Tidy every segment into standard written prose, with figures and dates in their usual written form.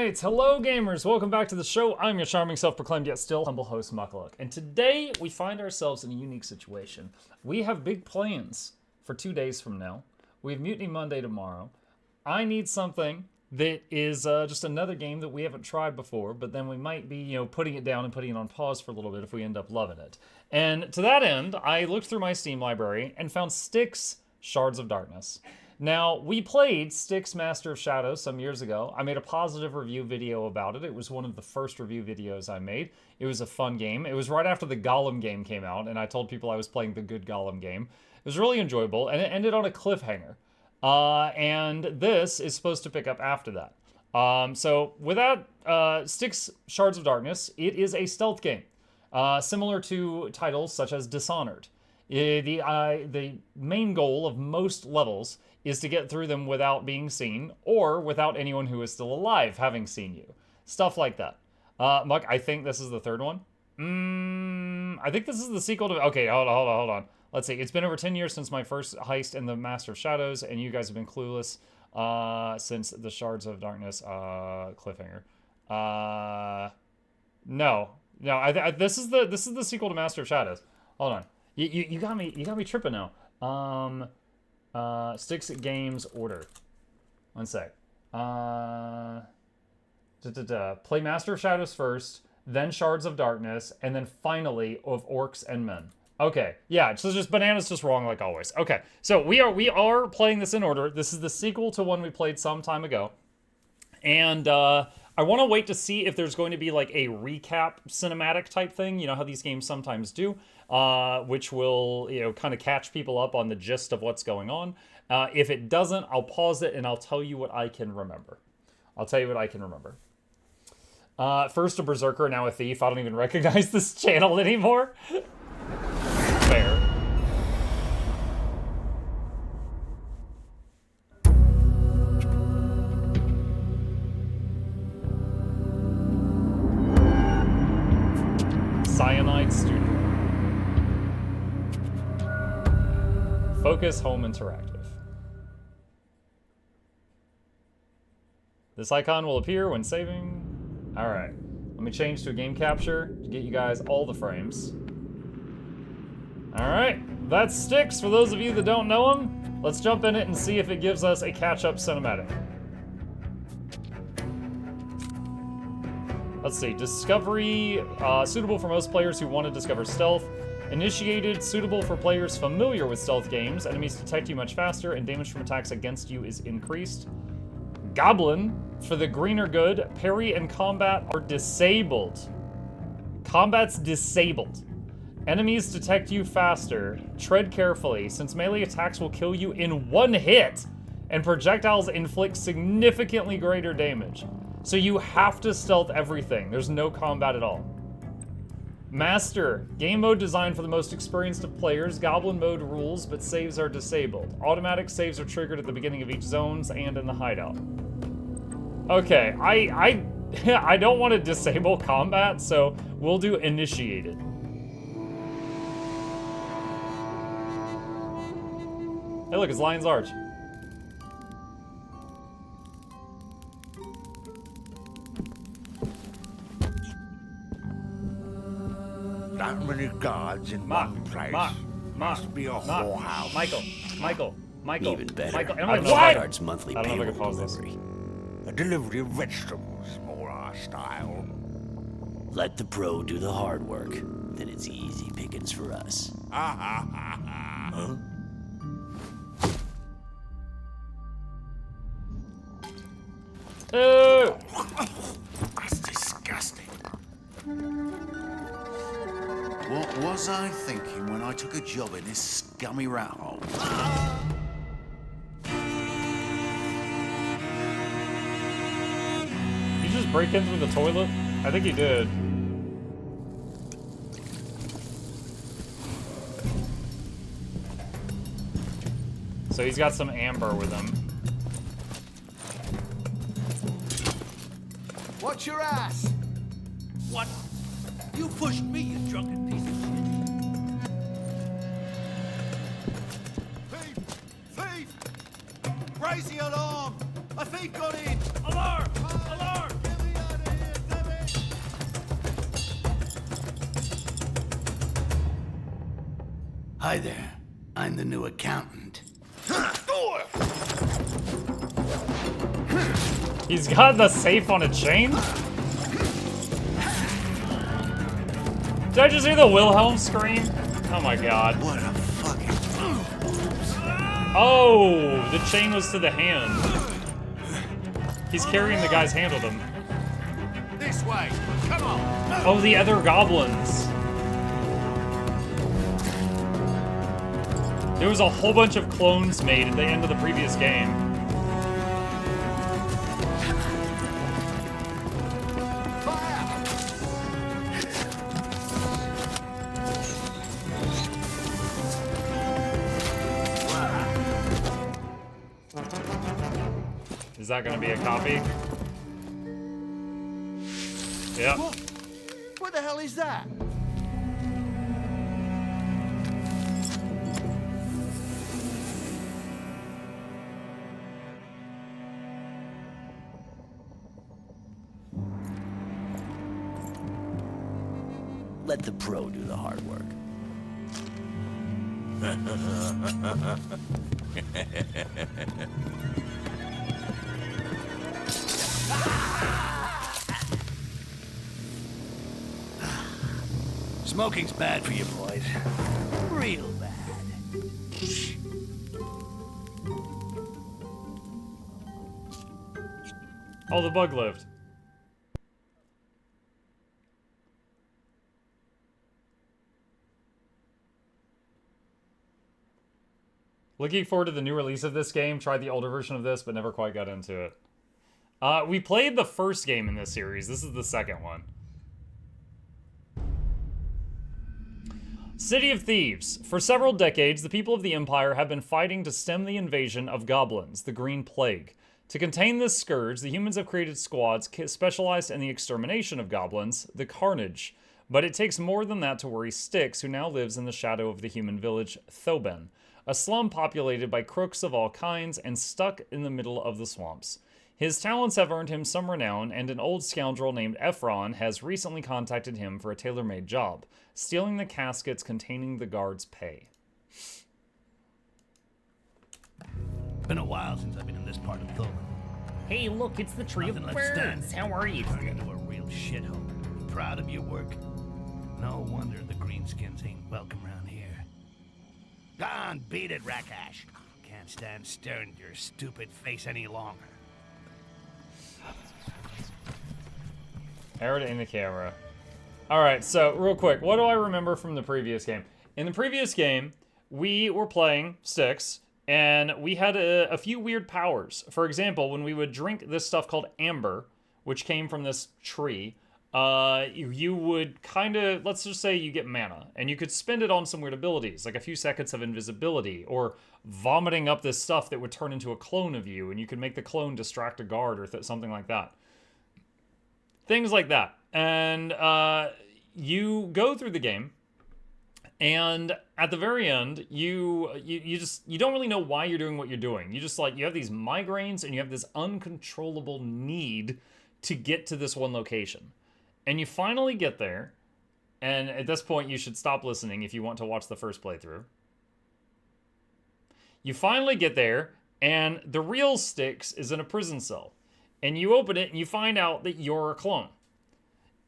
Alright, hello gamers, welcome back to the show. I'm your charming, self-proclaimed yet still humble host, Mukluk. And today, we find ourselves in a unique situation. We have big plans for 2 days from now. We have Mutiny Monday tomorrow. I need something that is just another game that we haven't tried before, but then we might be, putting it down and putting it on pause for a little bit if we end up loving it. And to that end, I looked through my Steam library and found Styx, Shards of Darkness. Now, we played Styx Master of Shadows some years ago. I made a positive review video about it. It was one of the first review videos I made. It was a fun game. It was right after the Golem game came out, and I told people I was playing the good Golem game. It was really enjoyable, and it ended on a cliffhanger. And this is supposed to pick up after that. So, with that, Styx Shards of Darkness, it is a stealth game. Similar to titles such as Dishonored. The main goal of most levels is to get through them without being seen, or without anyone who is still alive having seen you. Stuff like that. Muck, I think this is the third one. I think this is the sequel to... Okay, hold on. Let's see. It's been over 10 years since my first heist in the Master of Shadows, and you guys have been clueless since the Shards of Darkness cliffhanger. No, this is the sequel to Master of Shadows. Hold on. You got me tripping now. Styx Games order. One sec. Play Master of Shadows first, then Shards of Darkness, and then finally of Orcs and Men. Okay, yeah, so just Banana's just wrong like always. Okay, so we are playing this in order. This is the sequel to one we played some time ago. And I want to wait to see if there's going to be like a recap cinematic type thing. You know how these games sometimes do. Which will, kind of catch people up on the gist of what's going on. If it doesn't, I'll pause it and I'll tell you what I can remember. First a berserker, now a thief. I don't even recognize this channel anymore. Fair. Cyanide Studio. Focus Home Interactive. This icon will appear when saving. Alright. Let me change to a game capture to get you guys all the frames. Alright. That's Styx for those of you that don't know him. Let's jump in it and see if it gives us a catch-up cinematic. Let's see. Discovery. Suitable for most players who want to discover stealth. Initiated, suitable for players familiar with stealth games. Enemies detect you much faster, and damage from attacks against you is increased. Goblin, for the greener good, parry and combat are disabled. Combat's disabled. Enemies detect you faster. Tread carefully, since melee attacks will kill you in one hit, and projectiles inflict significantly greater damage. So you have to stealth everything. There's no combat at all. Master, game mode designed for the most experienced of players. Goblin mode rules, but saves are disabled. Automatic saves are triggered at the beginning of each zones and in the hideout. Okay, I don't want to disable combat, so we'll do initiated. Hey look, it's Lion's Arch. That many guards in one place. Must be a whorehouse. Michael. Even better. Michael. And I I'm don't like, know what? Shards' monthly I don't know if I payroll can pause this. delivery. A delivery of vegetables, more our style. Let the pro do the hard work, then it's easy pickings for us. Huh? That's disgusting. What was I thinking when I took a job in this scummy rat hole? Did you just break in through the toilet? I think he did. So he's got some amber with him. Watch your ass! What? You pushed me, you drunken piece of shit. Thief! Raise the alarm! A thief got in! Alarm! Alarm! Hi there. I'm the new accountant. He's got the safe on a chain? Did I just hear the Wilhelm scream? Oh my god. What a fucking... Oh, the chain was to the hand. He's carrying the guy's hand with him. This way. Come on. Oh, the other goblins. There was a whole bunch of clones made at the end of the previous game. Is that gonna be a copy? Yep. What the hell is that? Let the pro do the hard work. Smoking's bad for you boys. Real bad. Oh, the bug lived. Looking forward to the new release of this game. Tried the older version of this, but never quite got into it. We played the first game in this series. This is the second one. City of Thieves. For several decades, the people of the Empire have been fighting to stem the invasion of goblins, the Green Plague. To contain this scourge, the humans have created squads specialized in the extermination of goblins, the Carnage. But it takes more than that to worry Styx, who now lives in the shadow of the human village Thoben, a slum populated by crooks of all kinds and stuck in the middle of the swamps. His talents have earned him some renown, and an old scoundrel named Ephron has recently contacted him for a tailor-made job, stealing the caskets containing the guards' pay. Been a while since I've been in this part of Thoben. Hey, look, it's the Tree of Nothing left Birds. standing. How are you? Turned into a real shithole. Proud of your work? No wonder the greenskins ain't welcome around here. Gone, beat it, Rakash. Can't stand staring at your stupid face any longer. Arrow to aim the camera. Alright, so real quick, what do I remember from the previous game? In the previous game, we were playing Styx, and we had a few weird powers. For example, when we would drink this stuff called amber, which came from this tree, you would kind of, let's just say you get mana, and you could spend it on some weird abilities, like a few seconds of invisibility, or vomiting up this stuff that would turn into a clone of you, and you could make the clone distract a guard or something like that. Things like that. And you go through the game, and at the very end, you don't really know why you're doing what you're doing. You just you have these migraines, and you have this uncontrollable need to get to this one location. And you finally get there, and at this point you should stop listening if you want to watch the first playthrough. You finally get there, and the real Styx is in a prison cell. And you open it, and you find out that you're a clone.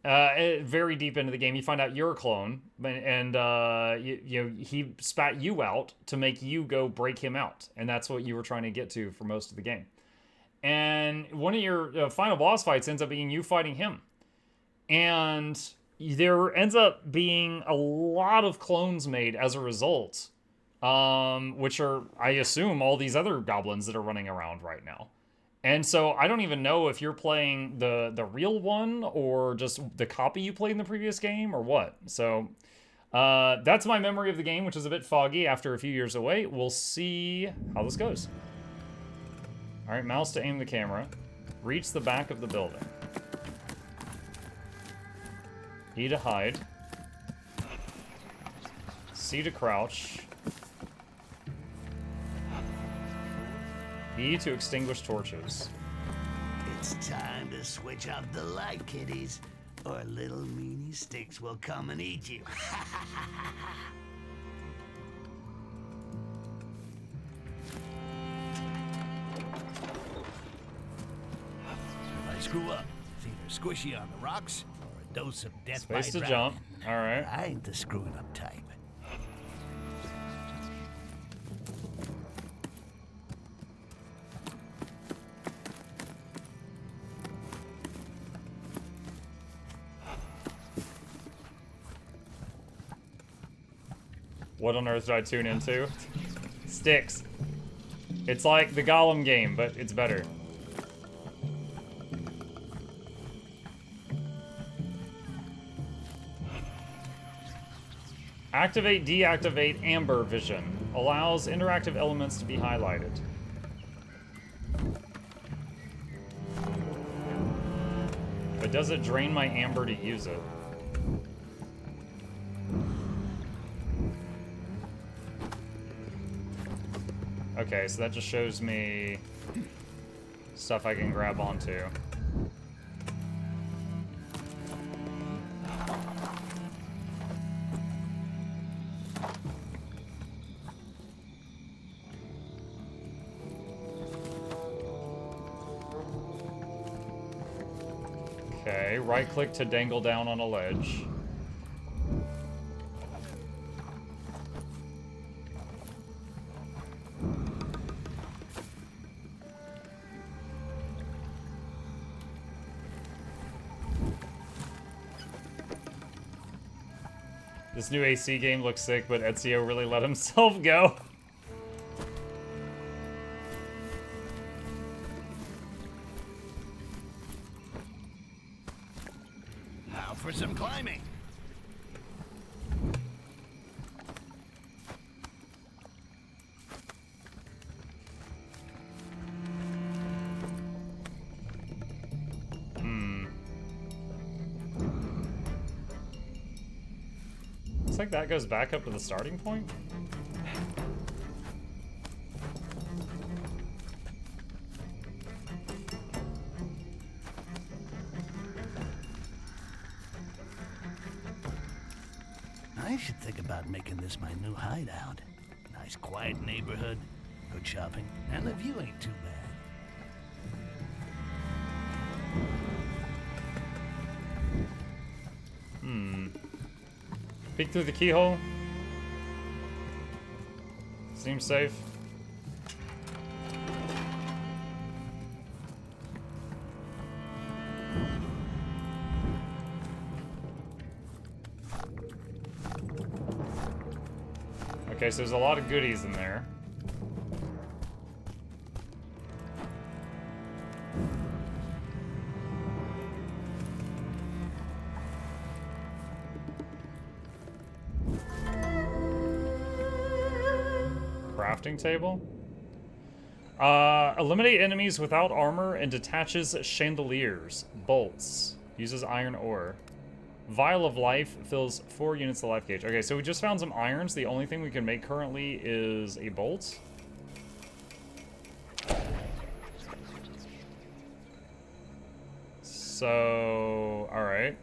Very deep into the game, you find out you're a clone, and he spat you out to make you go break him out. And that's what you were trying to get to for most of the game. And one of your final boss fights ends up being you fighting him. And there ends up being a lot of clones made as a result, which are, I assume, all these other goblins that are running around right now. And so I don't even know if you're playing the real one or just the copy you played in the previous game or what. So that's my memory of the game, which is a bit foggy after a few years away. We'll see how this goes. All right, mouse to aim the camera. Reach the back of the building. E to hide. C to crouch. E to extinguish torches. It's time to switch off the light, kiddies, or little meanie Styx will come and eat you. screw up. It's either squishy on the rocks or a dose of death Space by to drowning. jump. All right. I ain't the screwing up type. What on earth did I tune into? Styx. It's like the Gollum game, but it's better. Activate, deactivate amber vision. Allows interactive elements to be highlighted. But does it drain my amber to use it? Okay, so that just shows me stuff I can grab onto. Okay, right click to dangle down on a ledge. This new AC game looks sick, but Ezio really let himself go. Now for some climbing. Looks like that goes back up to the starting point. I should think about making this my new hideout. Nice quiet neighborhood, good shopping, and the view ain't too bad. Peek through the keyhole. Seems safe. Okay, so there's a lot of goodies in there. Crafting table. Eliminate enemies without armor and detaches chandeliers. Bolts. Uses iron ore. Vial of life fills 4 units of life gauge. Okay, so we just found some irons. The only thing we can make currently is a bolt. So, alright.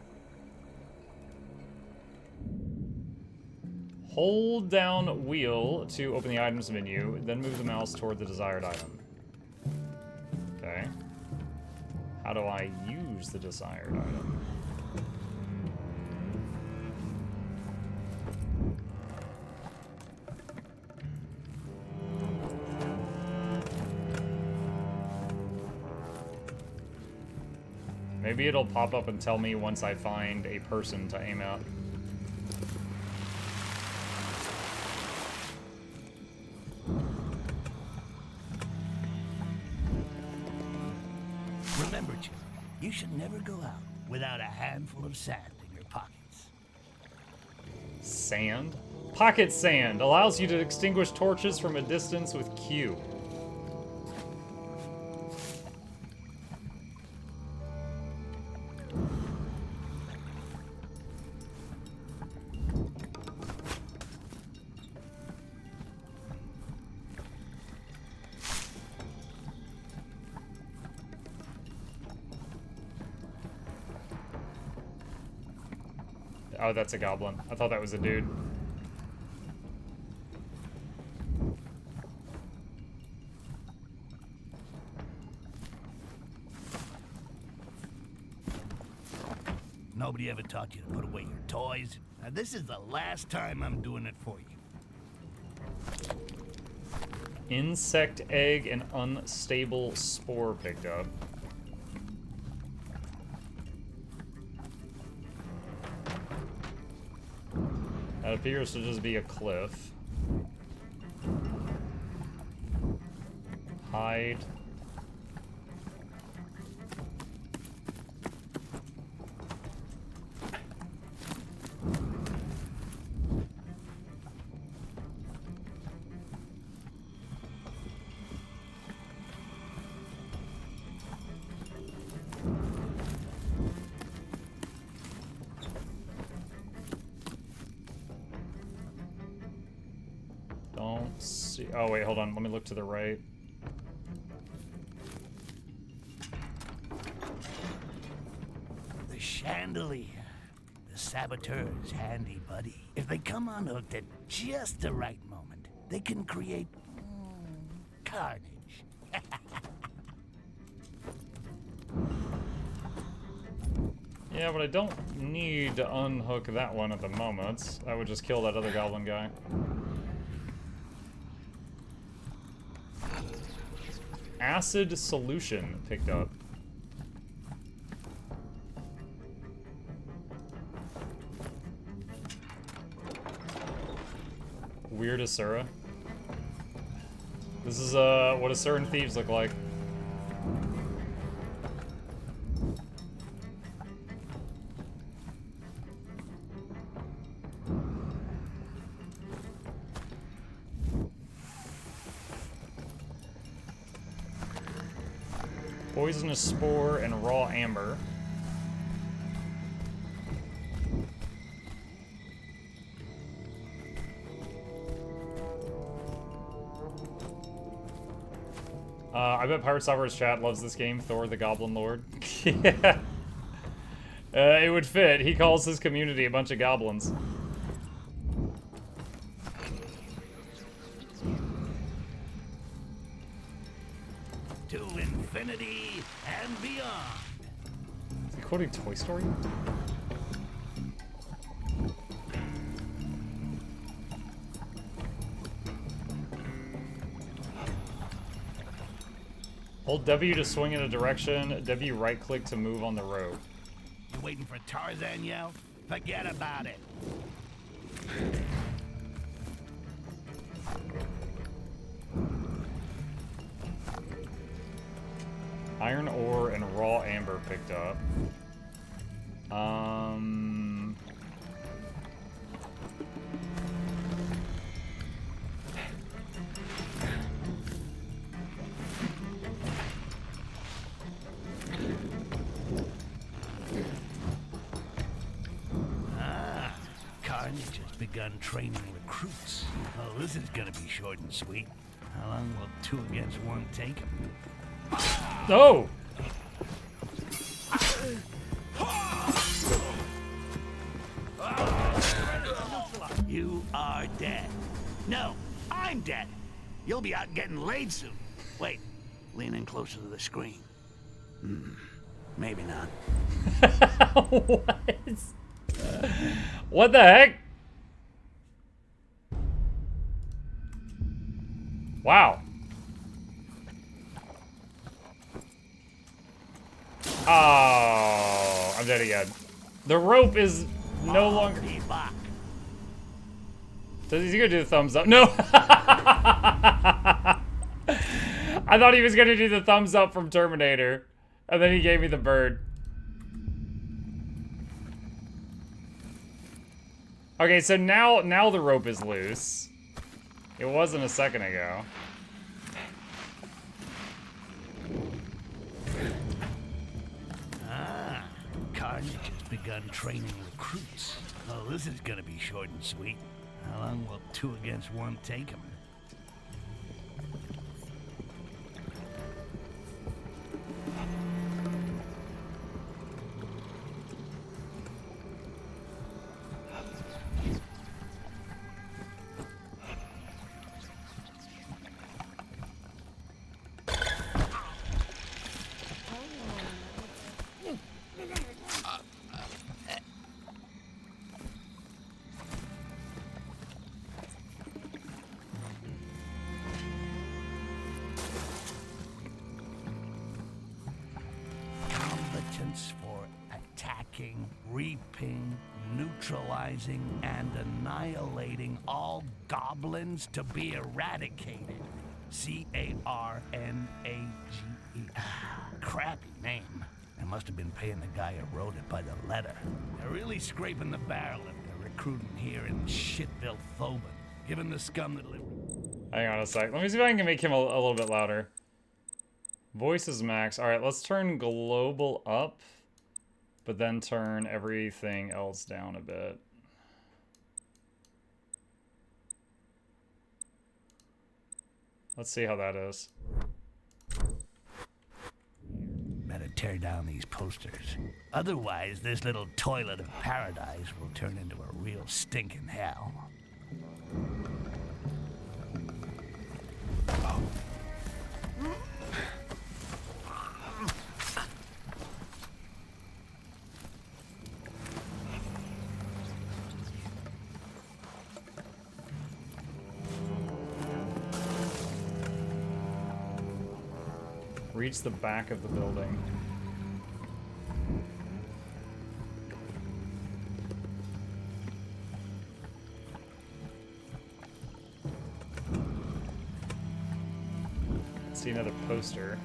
Hold down wheel to open the items menu, then move the mouse toward the desired item. Okay. How do I use the desired item? Maybe it'll pop up and tell me once I find a person to aim at. Remember, Jim, you should never go out without a handful of sand in your pockets. Sand? Pocket sand allows you to extinguish torches from a distance with Q. Oh, that's a goblin. I thought that was a dude. Nobody ever taught you to put away your toys. Now, this is the last time I'm doing it for you. Insect egg and unstable spore picked up. That appears to just be a cliff. Hide. Don't see. Oh, wait, hold on. Let me look to the right. The chandelier. The saboteur's handy buddy. If they come unhooked at just the right moment, they can create carnage. Yeah, but I don't need to unhook that one at the moment. I would just kill that other goblin guy. Acid solution picked up. Weird Asura. This is what Asuran thieves look like. Poisonous spore and raw amber. I bet Pirate Sovereign's chat loves this game, Thor the Goblin Lord. Yeah. It would fit. He calls his community a bunch of goblins. To infinity and beyond. Is he quoting Toy Story? Hold W to swing in a direction, W right click to move on the rope. You waiting for Tarzan yell? Forget about it. Iron ore and raw amber picked up. Carnage has begun training recruits. Oh, this is gonna be short and sweet. How long will 2 against 1 take him? Oh! You are dead. No, I'm dead. You'll be out getting laid soon. Wait, lean in closer to the screen. Maybe not. What? What the heck? Wow. Oh, I'm dead again. The rope is no longer. Be back. Is he gonna do the thumbs up? No. I thought he was gonna do the thumbs up from Terminator, and then he gave me the bird. Okay, so now the rope is loose. It wasn't a second ago. Carnage has begun training recruits. Oh, this is gonna be short and sweet. How long will 2 against 1 take him? tracking, reaping, neutralizing, and annihilating all goblins to be eradicated. C-A-R-N-A-G-E. Crappy name. They must have been paying the guy who wrote it by the letter. They're really scraping the barrel if they're recruiting here in shit-built Thoban. Given the scum that live... Hang on a sec. Let me see if I can make him a little bit louder. Voice is max. Alright, let's turn global up, but then turn everything else down a bit. Let's see how that is. Better tear down these posters. Otherwise, this little toilet of paradise will turn into a real stinking hell. Reach the back of the building. See another poster.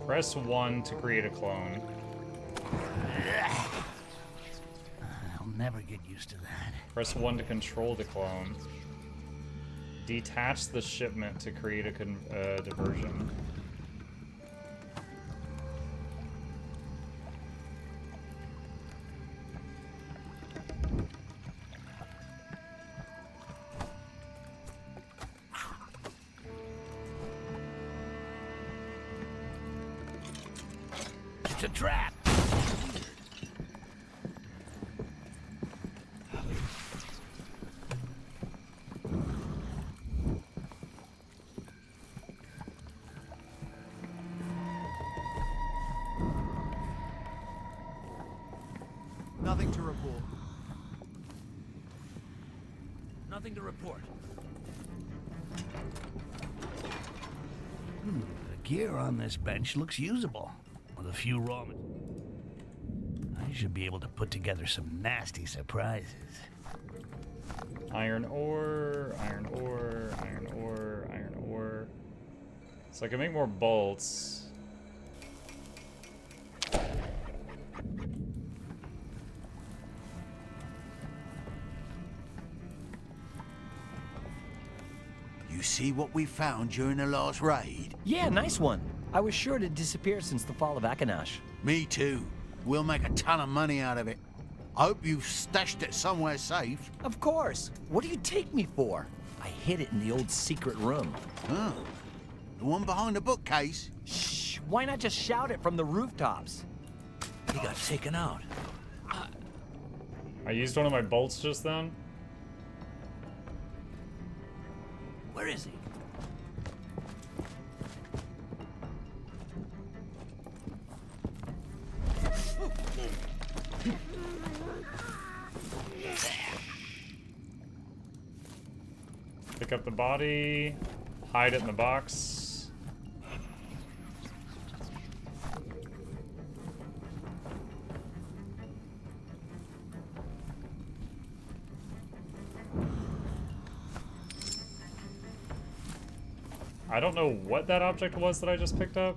Press 1 to create a clone. I'll never get used to that. Press 1 to control the clone. Detach the shipment to create a diversion. It's a trap! Nothing to report. Nothing to report. The gear on this bench looks usable. With a few raw I should be able to put together some nasty surprises. Iron ore, iron ore, iron ore, iron ore. So I can make more bolts. You see what we found during the last raid? Yeah, nice one. I was sure it had disappeared since the fall of Akanash. Me too. We'll make a ton of money out of it. I hope you've stashed it somewhere safe. Of course. What do you take me for? I hid it in the old secret room. Huh. The one behind the bookcase? Shh, why not just shout it from the rooftops? He got taken out. I used one of my bolts just then. Where is he? Pick up the body, hide it in the box. I don't know what that object was that I just picked up.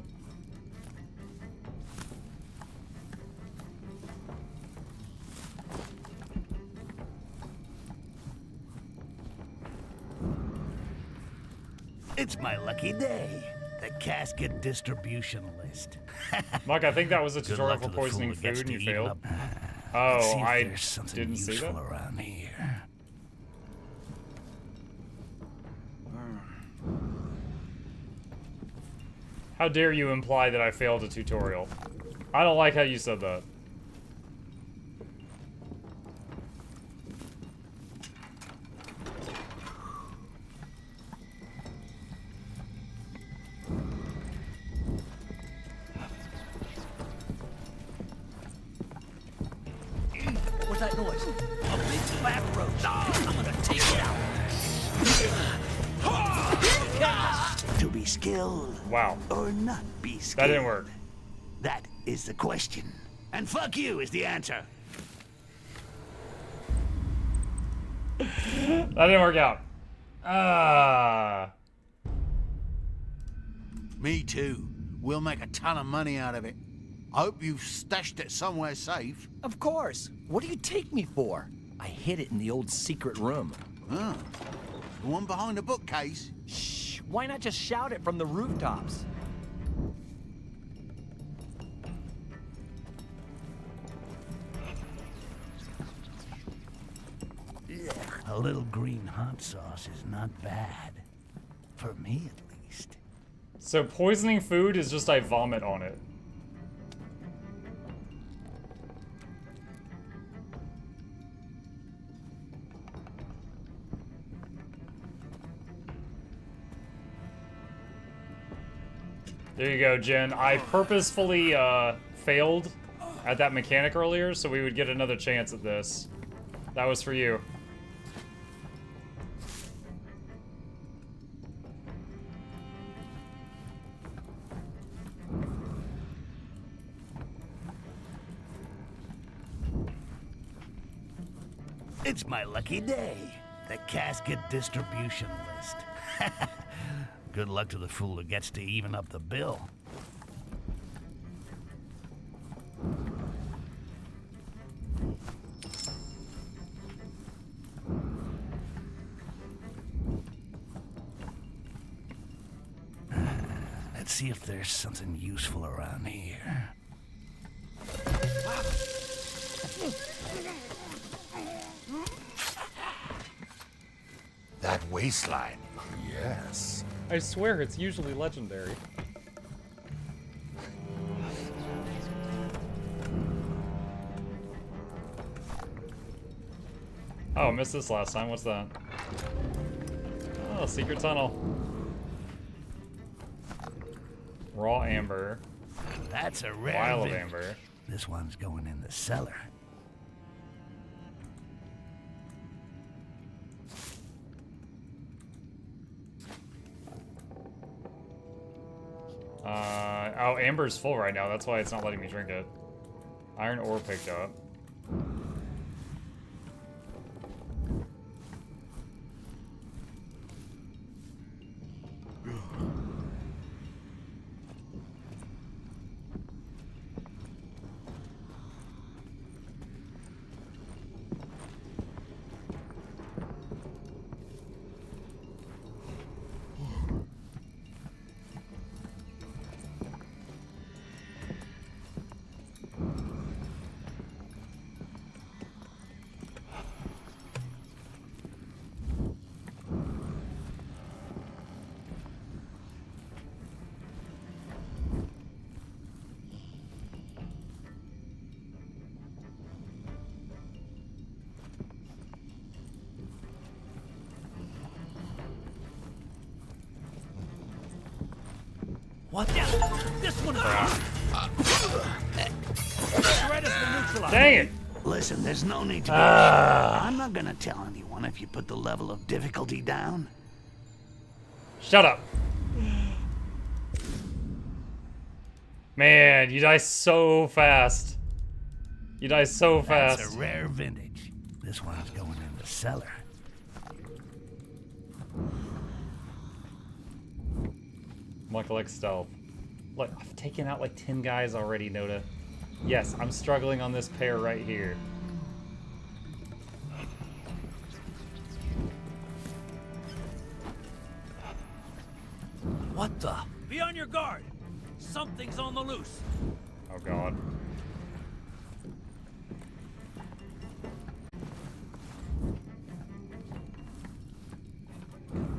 It's my lucky day. The casket distribution list. Mark, I think that was a Good tutorial luck for to the fool poisoning who gets food to and eat you failed. up. Oh, See if I there's something didn't see useful that. around here. How dare you imply that I failed a tutorial? I don't like how you said that. What's that noise? A big black roach. I'm gonna take it out. skilled Wow. or not be skilled? That didn't work. That is the question. And fuck you is the answer. That didn't work out. Me too. We'll make a ton of money out of it. I hope you've stashed it somewhere safe. Of course. What do you take me for? I hid it in the old secret room. Huh. The one behind the bookcase? Shh. Why not just shout it from the rooftops? A little green hot sauce is not bad. For me, at least. So poisoning food is just I vomit on it. There you go, Jen. I purposefully failed at that mechanic earlier, so we would get another chance at this. That was for you. It's my lucky day. The casket distribution list. Good luck to the fool who gets to even up the bill. Let's see if there's something useful around here. That waistline. Yes. I swear it's usually legendary. Oh, I missed this last time. What's that? Oh, secret tunnel. Raw amber. That's a rare Vial of vintage. amber. This one's going in the cellar. Oh, amber's full right now. That's why it's not letting me drink it. Iron ore picked up. What the? This one is ready to neutralize. Dang it! Listen, there's no need to be I'm not gonna tell anyone if you put the level of difficulty down. Shut up. Man, you die so fast. You die so fast. That's a rare vintage. This one's going in the cellar. Mukluk stealth. Look, I've taken out like 10 guys already, Noda. Yes, I'm struggling on this pair right here. What the? Be on your guard. Something's on the loose. Oh god.